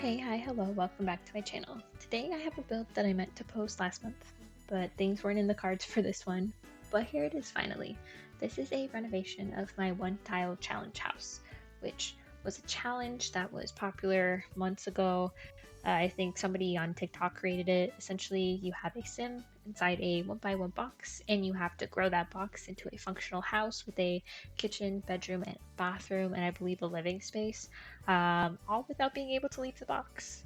Hey, hi, hello, welcome back to my channel. Today I have a build that I meant to post last month, but things weren't in the cards for this one. But here it is finally. This is a renovation of my one tile challenge house, which was a challenge that was popular months ago. I think somebody on TikTok created it. Essentially, you have a sim inside a 1x1 box, and you have to grow that box into a functional house with a kitchen, bedroom, and bathroom, and I believe a living space, all without being able to leave the box.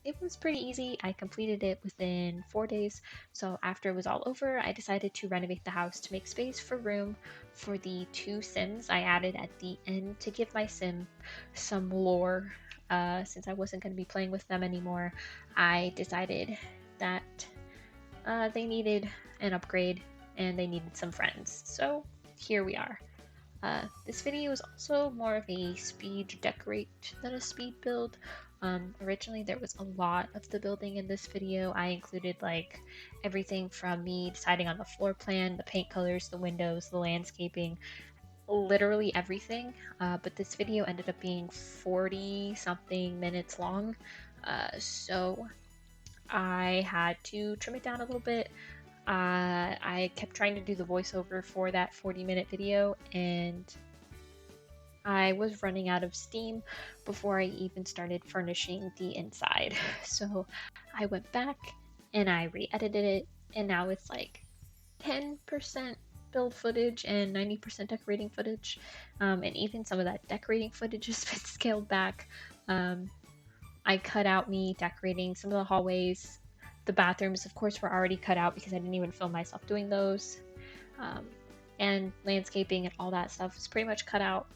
It was pretty easy. I completed it within 4 days. So after it was all over, I decided to renovate the house to make space for room for the two sims I added at the end to give my sim some lore. Since I wasn't going to be playing with them anymore, I decided that they needed an upgrade and they needed some friends. So here we are. This video is also more of a speed decorate than a speed build. Originally there was a lot of the building in this video. I included like everything from me deciding on the floor plan, the paint colors, the windows, the landscaping, literally everything. But this video ended up being 40 something minutes long. So I had to trim it down a little bit. I kept trying to do the voiceover for that 40-minute video, and I was running out of steam before I even started furnishing the inside. So I went back and I re-edited it, and now it's like 10% build footage and 90% decorating footage. And even some of that decorating footage has been scaled back. I cut out me decorating some of the hallways. The bathrooms, of course, were already cut out because I didn't even film myself doing those. Um, and landscaping and all that stuff is pretty much cut out.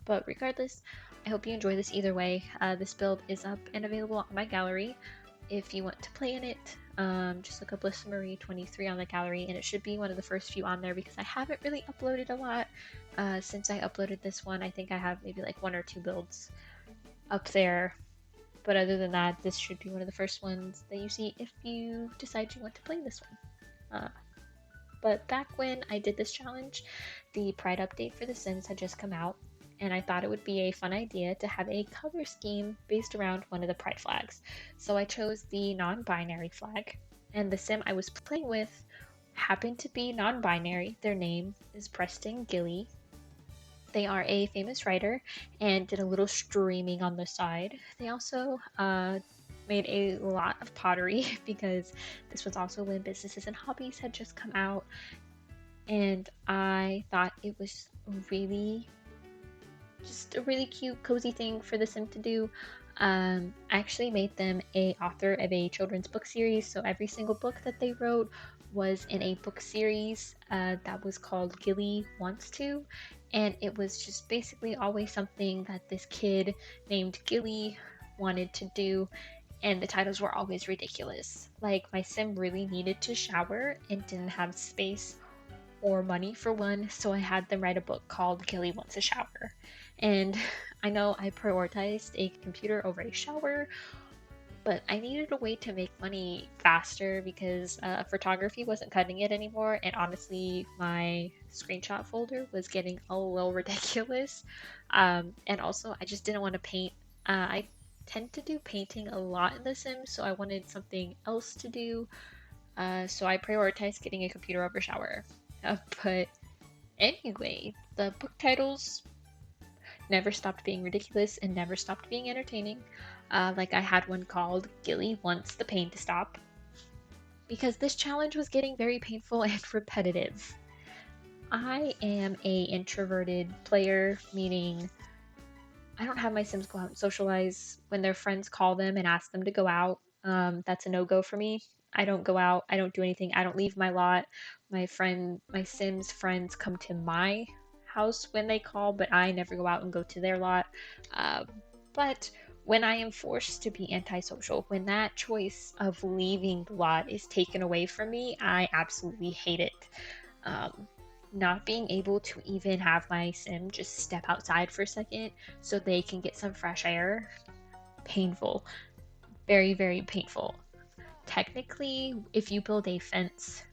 But regardless, I hope you enjoy this either way. This build is up and available on my gallery if you want to play in it. Just look up Lissa Marie 23 on the gallery, and it should be one of the first few on there because I haven't really uploaded a lot since I uploaded this one. I think I have maybe like one or two builds up there, but other than that, this should be one of the first ones that you see if you decide you want to play this one. But back when I did this challenge, the Pride update for The Sims had just come out, and I thought it would be a fun idea to have a color scheme based around one of the Pride flags. So I chose the non-binary flag, and the sim I was playing with happened to be non-binary. Their name is Preston Gilly. They are a famous writer and did a little streaming on the side. They also made a lot of pottery because this was also when Businesses and Hobbies had just come out, and I thought it was just a really cute, cozy thing for the sim to do. I actually made them a author of a children's book series, so every single book that they wrote was in a book series that was called Gilly Wants To, and it was just basically always something that this kid named Gilly wanted to do, and the titles were always ridiculous. Like, my sim really needed to shower and didn't have space or money for one, so I had them write a book called Gilly Wants a Shower. And I know I prioritized a computer over a shower, but I needed a way to make money faster because photography wasn't cutting it anymore, and honestly, my screenshot folder was getting a little ridiculous. And also, I just didn't want to paint. I tend to do painting a lot in The Sims, so I wanted something else to do. So I prioritized getting a computer over shower. But anyway, the book titles never stopped being ridiculous and never stopped being entertaining. Like, I had one called Gilly Wants the Pain to Stop, because this challenge was getting very painful and repetitive. I am a introverted player, meaning I don't have my Sims go out and socialize. When their friends call them and ask them to go out, that's a no-go for me. I don't go out, I don't do anything, I don't leave my lot. My Sims friends come to my house when they call, but I never go out and go to their lot. But when I am forced to be antisocial, when that choice of leaving the lot is taken away from me, I absolutely hate it. Not being able to even have my sim just step outside for a second so they can get some fresh air, painful. Very, very painful. Technically, if you build a fence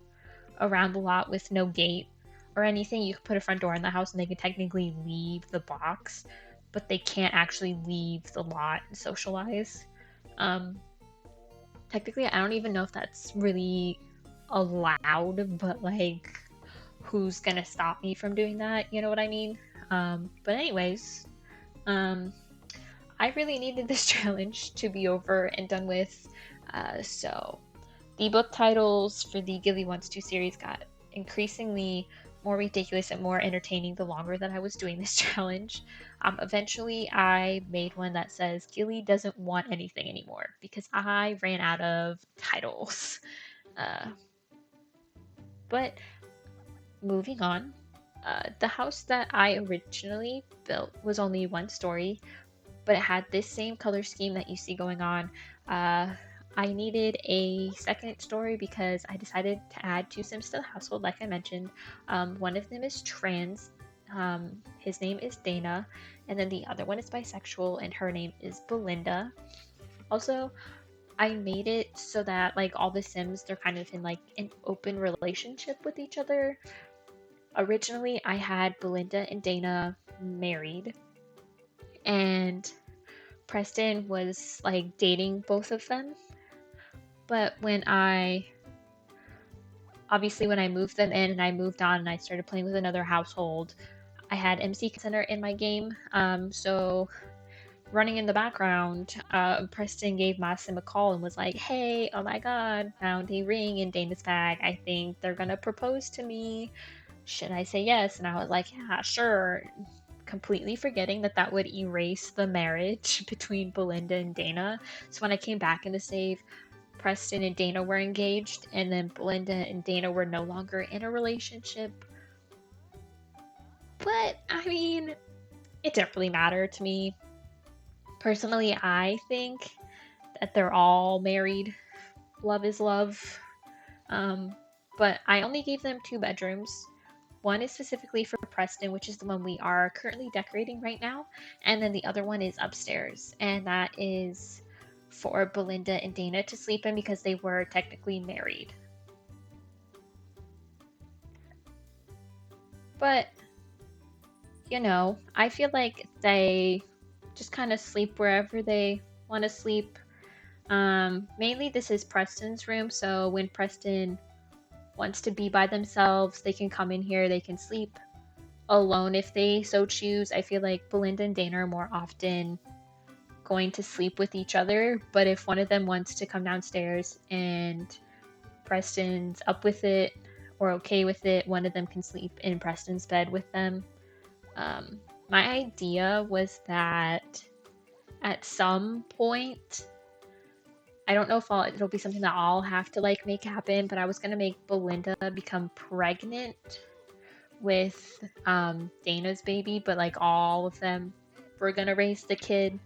around the lot with no gate or anything, you can put a front door in the house and they can technically leave the box. but they can't actually leave the lot and socialize. Um, Technically, I don't even know if that's really allowed, but like, who's gonna stop me from doing that? You know what I mean? But anyways, um, I really needed this challenge to be over and done with. So the book titles for the Gilly Wants To series got increasingly more ridiculous and more entertaining the longer that I was doing this challenge. Eventually, I made one that says Gilly doesn't want anything anymore because I ran out of titles. Uh, but moving on, the house that I originally built was only one story, but it had this same color scheme that you see going on. Uh, I needed a second story because I decided to add two Sims to the household, like I mentioned. One of them is trans. His name is Dana, and then the other one is bisexual, and her name is Belinda. Also, I made it so that like all the Sims, they're kind of in like an open relationship with each other. Originally, I had Belinda and Dana married, and Preston was like dating both of them. But when I moved them in and I moved on and I started playing with another household, I had MC Center in my game. So running in the background, Preston gave Masim a call and was like, "Hey, oh my God, found a ring in Dana's bag. I think they're gonna propose to me. Should I say yes?" And I was like, "Yeah, sure." Completely forgetting that that would erase the marriage between Belinda and Dana. So when I came back in the save, Preston and Dana were engaged, and then Belinda and Dana were no longer in a relationship. But, I mean, it didn't really matter to me. Personally, I think that they're all married. Love is love. But I only gave them 2 bedrooms. One is specifically for Preston, which is the one we are currently decorating right now. And then the other one is upstairs. And that is for Belinda and Dana to sleep in because they were technically married. But, I feel like they just kind of sleep wherever they want to sleep. Mainly this is Preston's room, so when Preston wants to be by themselves, they can come in here, they can sleep alone if they so choose. I feel like Belinda and Dana are more often going to sleep with each other, but if one of them wants to come downstairs and Preston's up with it or okay with it, one of them can sleep in Preston's bed with them. My idea was that at some point, I don't know if it'll be something that I'll have to like make happen, but I was gonna make Belinda become pregnant with Dana's baby, but like all of them were gonna raise the kid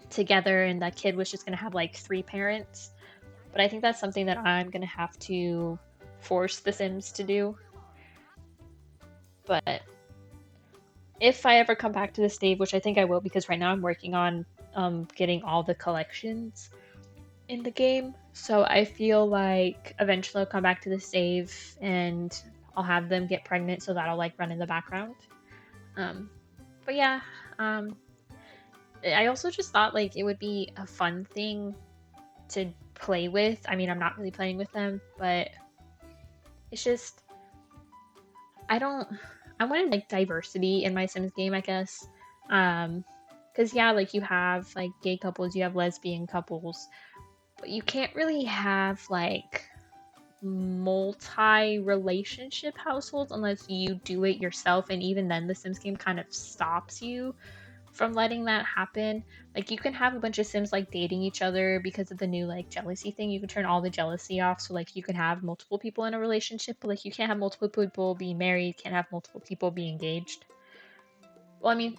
together, and that kid was just gonna have like 3 parents. But I think that's something that I'm gonna have to force the Sims to do. But if I ever come back to this stage, which I think I will, because right now I'm working on getting all the collections in the game. So I feel like eventually I'll come back to the save and I'll have them get pregnant, so that'll like run in the background. Um, but yeah, I also just thought like it would be a fun thing to play with. I mean, I'm not really playing with them, but it's just I wanted like diversity in my Sims game, I guess. Because yeah, like you have like gay couples, you have lesbian couples, but you can't really have like multi-relationship households unless you do it yourself, and even then the Sims game kind of stops you from letting that happen. Like you can have a bunch of Sims like dating each other because of the new like jealousy thing. You can turn all the jealousy off, so like you can have multiple people in a relationship, but like you can't have multiple people be married, can't have multiple people be engaged. Well, I mean,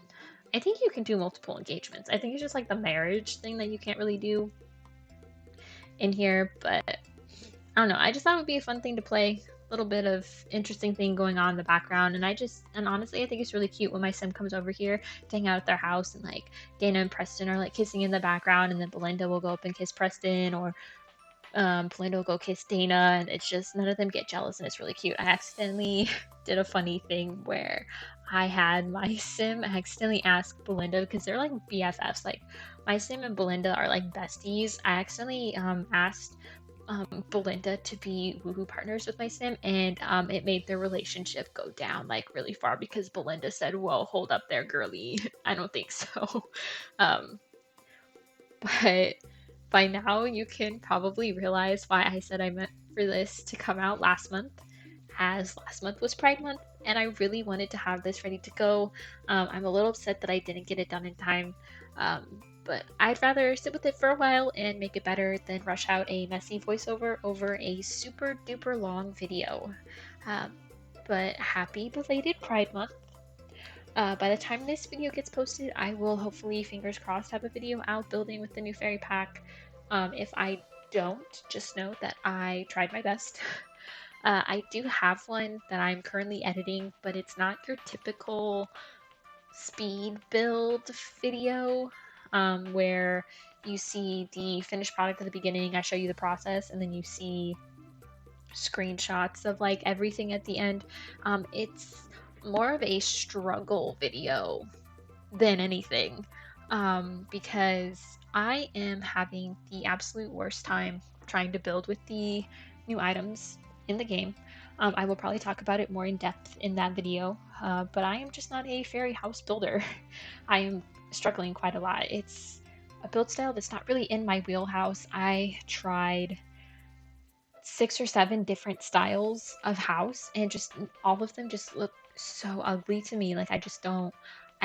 I think you can do multiple engagements. I think it's just like the marriage thing that you can't really do in here, but I don't know. I just thought it would be a fun thing to play. A little bit of interesting thing going on in the background, and honestly, I think it's really cute when my sim comes over here to hang out at their house, and like Dana and Preston are like kissing in the background, and then Belinda will go up and kiss Preston, or Belinda will go kiss Dana, and it's just none of them get jealous, and it's really cute. I accidentally did a funny thing where I had my sim accidentally ask Belinda, because they're like BFFs. Like my sim and Belinda are like besties. I accidentally asked Belinda to be woohoo partners with my sim, and it made their relationship go down like really far because Belinda said, "Whoa, hold up there, girly. I don't think so." um, but by now you can probably realize why I said I meant for this to come out last month, as last month was Pride Month, and I really wanted to have this ready to go. I'm a little upset that I didn't get it done in time, but I'd rather sit with it for a while and make it better than rush out a messy voiceover over a super duper long video. Um, but happy belated Pride Month. By the time this video gets posted, I will hopefully, fingers crossed, have a video out building with the new fairy pack. If I don't, just know that I tried my best. I do have one that I'm currently editing, but it's not your typical speed build video where you see the finished product at the beginning, I show you the process, and then you see screenshots of like everything at the end. It's more of a struggle video than anything, because I am having the absolute worst time trying to build with the new items in the game. I will probably talk about it more in depth in that video, but I am just not a fairy house builder. I am struggling quite a lot. It's a build style that's not really in my wheelhouse. I tried 6 or 7 different styles of house, and just all of them just look so ugly to me. Like I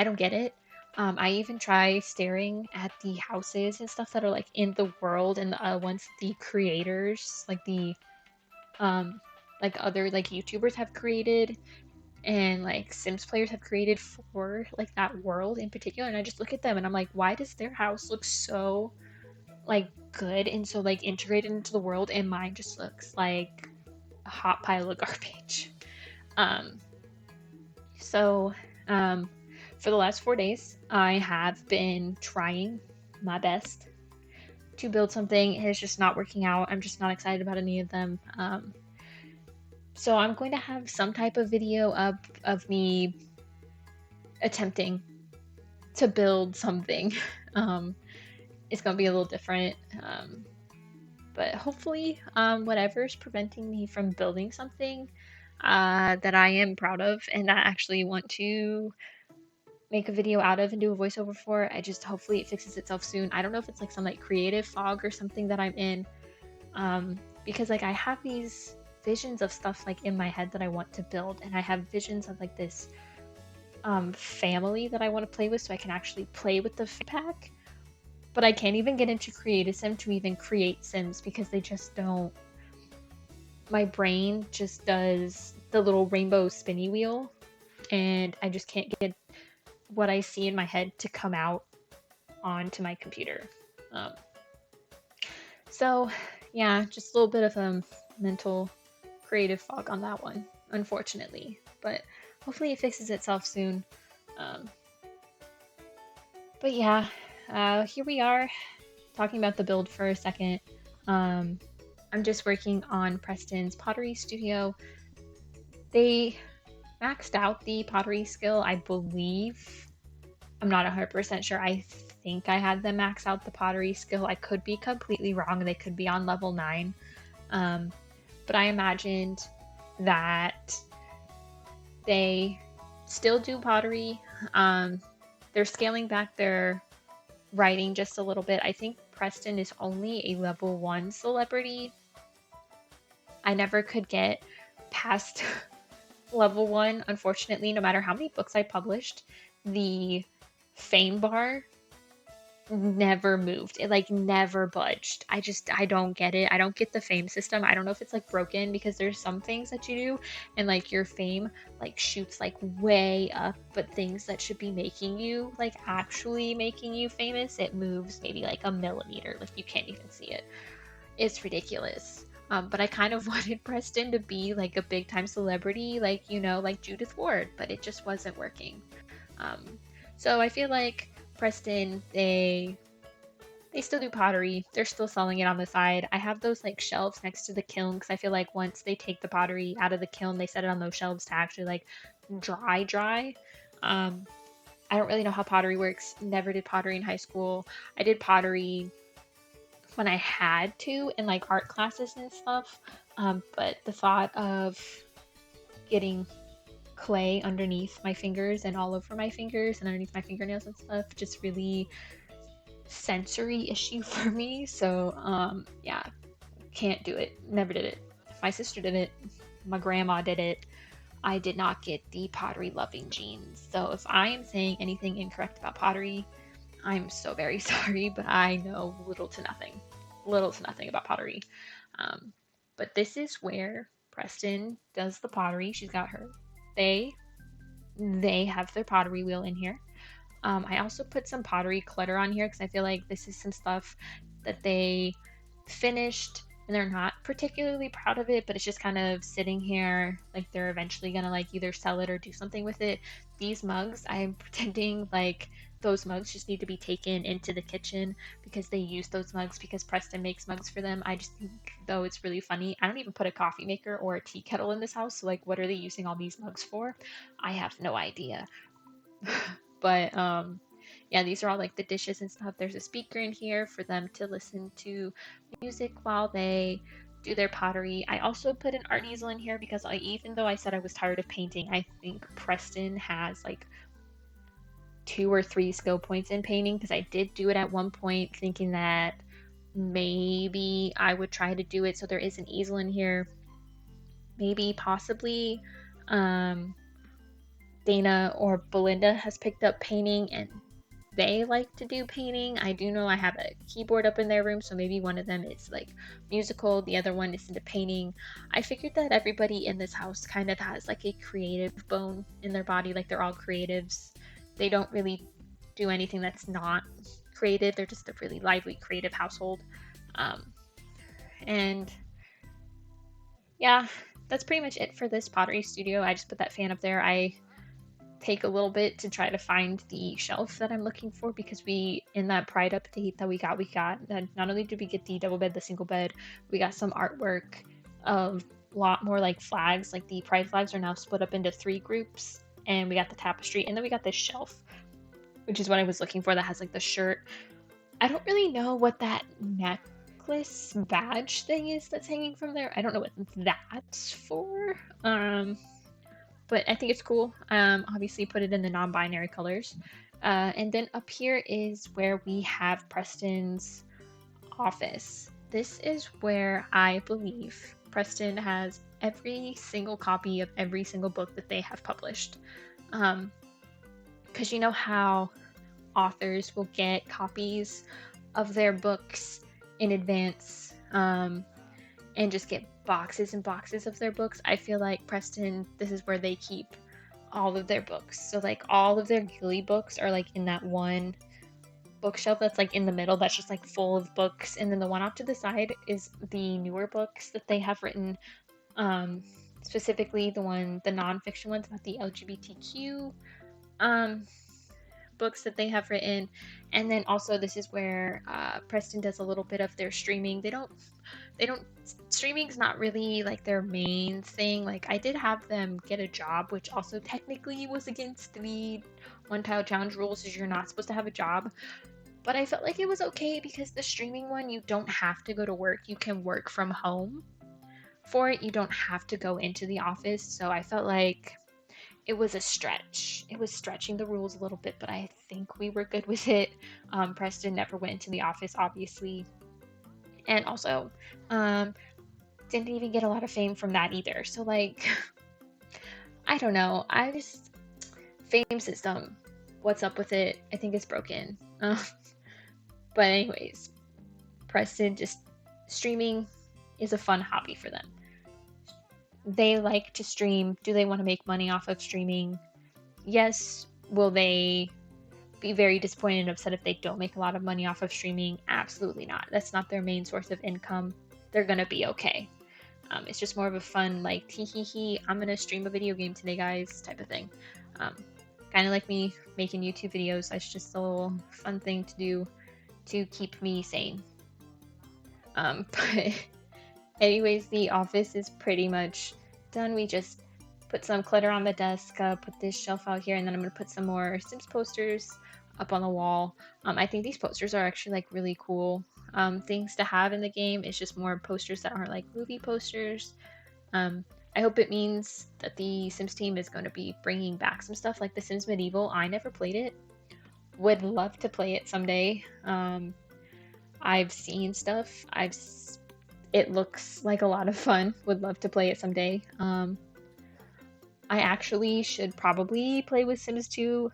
don't get it. I even try staring at the houses and stuff that are like in the world, and ones the creators um like other like YouTubers have created, and like Sims players have created for like that world in particular, and I just look at them and I'm like, why does their house look so like good and so like integrated into the world, and mine just looks like a hot pile of garbage. Um, so for the last 4 days, I have been trying my best to build something. It's just not working out. I'm just not excited about any of them. So I'm going to have some type of video of me attempting to build something. It's going to be a little different. But hopefully, whatever's preventing me from building something that I am proud of and that I actually want to make a video out of and do a voiceover for, I just hopefully it fixes itself soon. I don't know if it's like some like creative fog or something that I'm in, because like I have these visions of stuff like in my head that I want to build, and I have visions of like this family that I want to play with, so I can actually play with the pack. But I can't even get into Create a Sim to even create Sims because they just don't. My brain just does the little rainbow spinny wheel, and I just can't get what I see in my head to come out onto my computer. Um, so, yeah, just a little bit of a mental creative fog on that one, unfortunately. But hopefully it fixes itself soon. Um, but yeah, here we are talking about the build for a second. I'm just working on Preston's pottery studio. They maxed out the pottery skill, I believe. I'm not 100% sure. I think I had them max out the pottery skill. I could be completely wrong. They could be on level 9. But I imagined that they still do pottery. They're scaling back their writing just a little bit. I think Preston is only a level 1 celebrity. I never could get past level 1, unfortunately. No matter how many books I published, the fame bar never moved. It like never budged. I don't get it. I don't get the fame system. I don't know if it's like broken, because there's some things that you do and like your fame like shoots like way up, but things that should be making you like actually making you famous, it moves maybe like a millimeter. Like you can't even see it. It's ridiculous. But I kind of wanted Preston to be like a big time celebrity, like, you know, like Judith Ward, but it just wasn't working. So I feel like Preston, they They still do pottery. They're still selling it on the side. I have those like shelves next to the kiln because I feel like once they take the pottery out of the kiln, they set it on those shelves to actually like dry. Um, I don't really know how pottery works. Never did pottery in high school. I did pottery when I had to in like art classes and stuff. But the thought of getting clay underneath my fingers and all over my fingers and underneath my fingernails and stuff just really sensory issue for me. So yeah, can't do it. Never did it. My sister did it. My grandma did it. I did not get the pottery loving genes. So if I am saying anything incorrect about pottery, I'm so very sorry, but I know little to nothing about pottery. Um, but this is where Preston does the pottery. She's got her. They have their pottery wheel in here. I also put some pottery clutter on here because I feel like this is some stuff that they finished and they're not particularly proud of it, but it's just kind of sitting here like they're eventually gonna like either sell it or do something with it. These mugs, I'm pretending like those mugs just need to be taken into the kitchen because they use those mugs because Preston makes mugs for them. I just think though it's really funny. I don't even put a coffee maker or a tea kettle in this house, so like what are they using all these mugs for? I have no idea. But yeah, these are all like the dishes and stuff. There's a speaker in here for them to listen to music while they do their pottery. I also put an art easel in here because even though I said I was tired of painting, I think Preston has like 2 or 3 skill points in painting because I did do it at one point thinking that maybe I would try to do it. So there is an easel in here. Maybe possibly Dana or Belinda has picked up painting and they like to do painting. I do know I have a keyboard up in their room, so maybe one of them is like musical, the other one is into painting. I figured that everybody in this house kind of has like a creative bone in their body, like they're all creatives. They don't really do anything that's not creative. They're just a really lively, creative household. And yeah, that's pretty much it for this pottery studio. I just put that fan up there. I take a little bit to try to find the shelf that I'm looking for because in that Pride update that we got that not only did we get the double bed, the single bed, we got some artwork of a lot more like flags. Like the Pride flags are now split up into 3 groups, and we got the tapestry, and then we got this shelf, which is what I was looking for that has like the shirt. I don't really know what that necklace badge thing is that's hanging from there. I don't know what that's for. But I think it's cool. Obviously put it in the non-binary colors. And then up here is where we have Preston's office. This is where I believe Preston has every single copy of every single book that they have published. Because you know how authors will get copies of their books in advance and just get boxes and boxes of their books. I feel like Preston, this is where they keep all of their books. So like all of their Gilly books are like in that one bookshelf that's like in the middle that's just like full of books, and then the one off to the side is the newer books that they have written, specifically the non-fiction ones about the LGBTQ books that they have written. And then also this is where Preston does a little bit of their streaming. They don't streaming's not really like their main thing. Like I did have them get a job, which also technically was against the one tile challenge rules, is you're not supposed to have a job, but I felt like it was okay because the streaming one, you don't have to go to work. You can work from home for it. You don't have to go into the office. So I felt like it was a stretch. It was stretching the rules a little bit, but I think we were good with it. Preston never went into the office, obviously. And also, didn't even get a lot of fame from that either. So, like, I don't know. Fame system, what's up with it? I think it's broken. But anyways, Preston, just streaming is a fun hobby for them. They like to stream. Do they want to make money off of streaming? Yes. Will they be very disappointed and upset if they don't make a lot of money off of streaming? Absolutely not. That's not their main source of income. They're gonna be okay. It's just more of a fun, like, hee, I'm gonna stream a video game today, guys, type of thing. Kind of like me making YouTube videos. That's just a little fun thing to do to keep me sane. But anyways, the office is pretty much done. We just put some clutter on the desk, put this shelf out here, and then I'm gonna put some more Sims posters up on the wall. I think these posters are actually like really cool things to have in the game. It's just more posters that aren't like movie posters. I hope it means that the Sims team is going to be bringing back some stuff like The Sims Medieval. I never played it. Would love to play it someday. I've seen stuff. It looks like a lot of fun. Would love to play it someday. I actually should probably play with Sims 2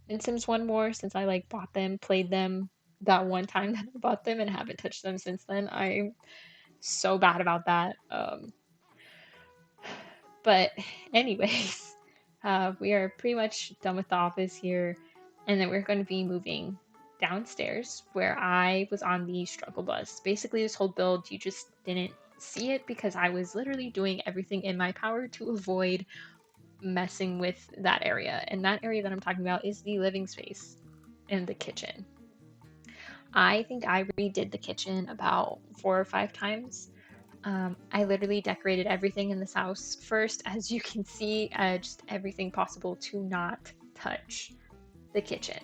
and Sims 1 more since I like bought them, played them that one time that I bought them and haven't touched them since then. I'm so bad about that. But anyways, we are pretty much done with the office here, and then we're going to be moving downstairs where I was on the struggle bus. Basically, this whole build, you just didn't see it because I was literally doing everything in my power to avoid messing with that area. And that area that I'm talking about is the living space and the kitchen. I think I redid the kitchen about 4 or 5 times. I literally decorated everything in this house first, as you can see, just everything possible to not touch the kitchen.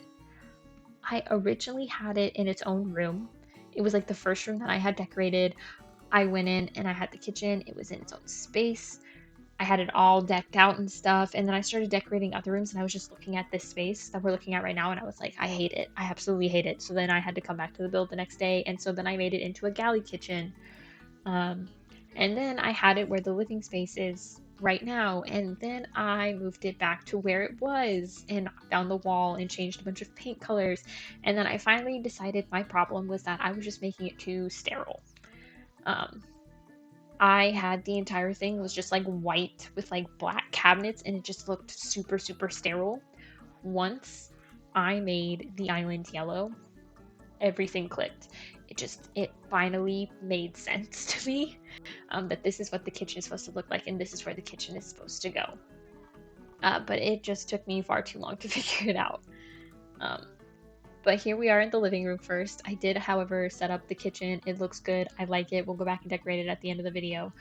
I originally had it in its own room. It was like the first room that I had decorated. I went in and I had the kitchen. It was in its own space. I had it all decked out and stuff. And then I started decorating other rooms and I was just looking at this space that we're looking at right now. And I was like, I hate it. I absolutely hate it. So then I had to come back to the build the next day. And so then I made it into a galley kitchen. And then I had it where the living space is right now. And then I moved it back to where it was and down the wall and changed a bunch of paint colors. And then I finally decided my problem was that I was just making it too sterile. I had the entire thing was just like white with like black cabinets and it just looked super, super sterile. Once I made the island yellow, everything clicked. It finally made sense to me that this is what the kitchen is supposed to look like and this is where the kitchen is supposed to go. But it just took me far too long to figure it out. But here we are in the living room first. I did, however, set up the kitchen. It looks good. I like it. We'll go back and decorate it at the end of the video.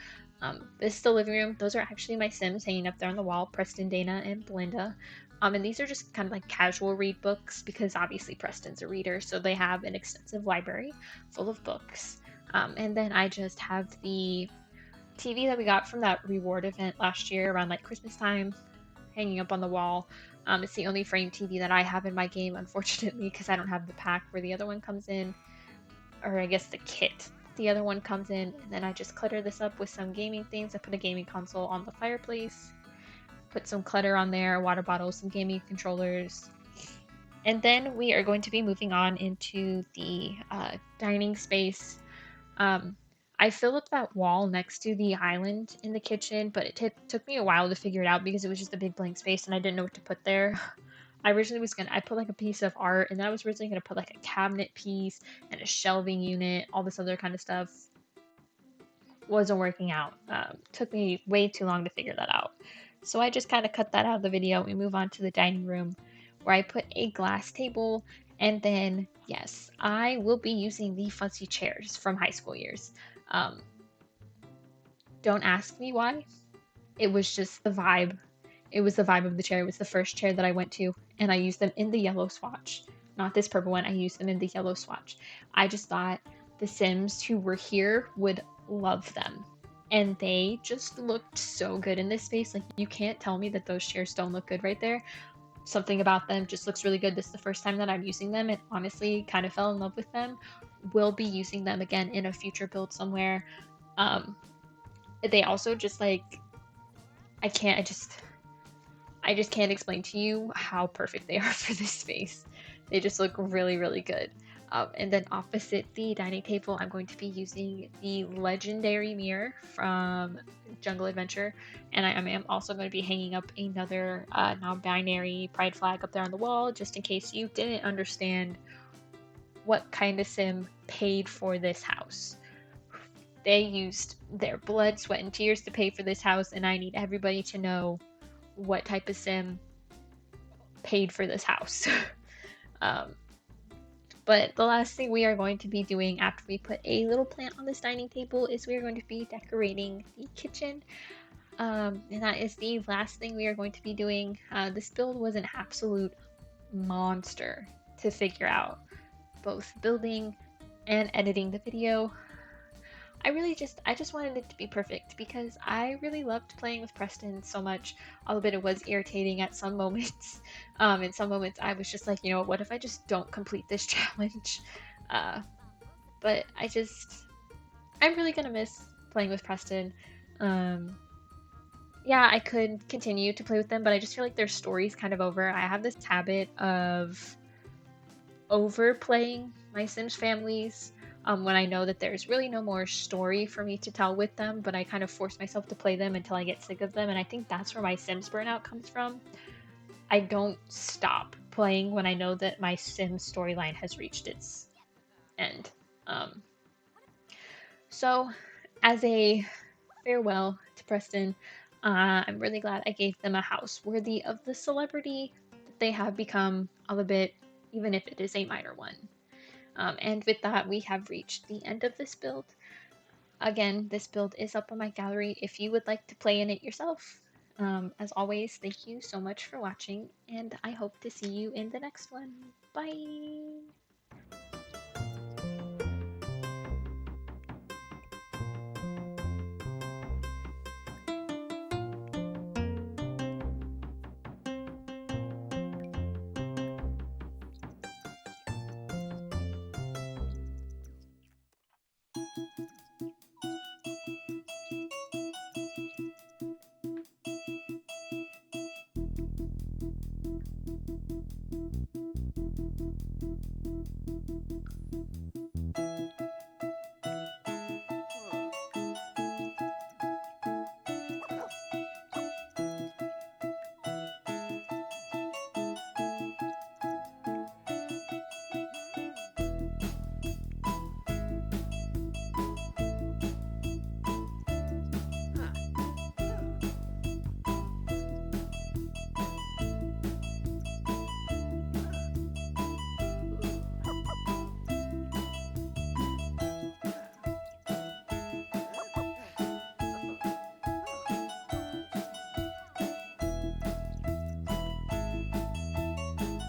This is the living room. Those are actually my Sims hanging up there on the wall, Preston, Dana, and Belinda. And these are just kind of like casual read books because obviously Preston's a reader, so they have an extensive library full of books. And then I just have the TV that we got from that reward event last year around like Christmas time hanging up on the wall. It's the only frame TV that I have in my game, unfortunately, because I don't have the pack where the other one comes in, or I guess the kit. The other one comes in, and then I just clutter this up with some gaming things. I put a gaming console on the fireplace, put some clutter on there, a water bottle, some gaming controllers. And then we are going to be moving on into the dining space. I filled up that wall next to the island in the kitchen, but it took me a while to figure it out because it was just a big blank space and I didn't know what to put there. I put like a piece of art and then I was originally gonna put like a cabinet piece and a shelving unit, all this other kind of stuff. Wasn't working out. Took me way too long to figure that out. So I just kind of cut that out of the video and move on to the dining room where I put a glass table. And then, yes, I will be using the fuzzy chairs from high school years. Don't ask me why. It was just the vibe. It was the vibe of the chair. It was the first chair that I went to, and I used them in the yellow swatch. Not this purple one. I used them in the yellow swatch. I just thought the Sims who were here would love them. And they just looked so good in this space. Like, you can't tell me that those chairs don't look good right there. Something about them just looks really good. This is the first time that I'm using them and honestly kind of fell in love with them. Will be using them again in a future build somewhere. They also just like, I just can't explain to you how perfect they are for this space. They just look really, really good. And then opposite the dining table, I'm going to be using the legendary mirror from Jungle Adventure. And I am also going to be hanging up another non-binary pride flag up there on the wall, just in case you didn't understand what kind of Sim paid for this house. They used their blood, sweat, and tears to pay for this house, and I need everybody to know what type of Sim paid for this house. But the last thing we are going to be doing after we put a little plant on this dining table is we are going to be decorating the kitchen. And that is the last thing we are going to be doing. This build was an absolute monster to figure out, both building and editing the video. I just wanted it to be perfect because I really loved playing with Preston so much, albeit it was irritating at some moments. In some moments I was just like, you know, what if I just don't complete this challenge? Uh, but I'm really gonna miss playing with Preston. Um, yeah, I could continue to play with them, but I just feel like their story's kind of over. I have this habit of overplaying my Sims families when I know that there's really no more story for me to tell with them, but I kind of force myself to play them until I get sick of them, and I think that's where my Sims burnout comes from. I don't stop playing when I know that my Sims storyline has reached its end. Um, so, as a farewell to Preston, I'm really glad I gave them a house worthy of the celebrity that they have become, albeit even if it is a minor one. And with that, we have reached the end of this build. Again, this build is up on my gallery if you would like to play in it yourself. As always, thank you so much for watching, and I hope to see you in the next one. Bye!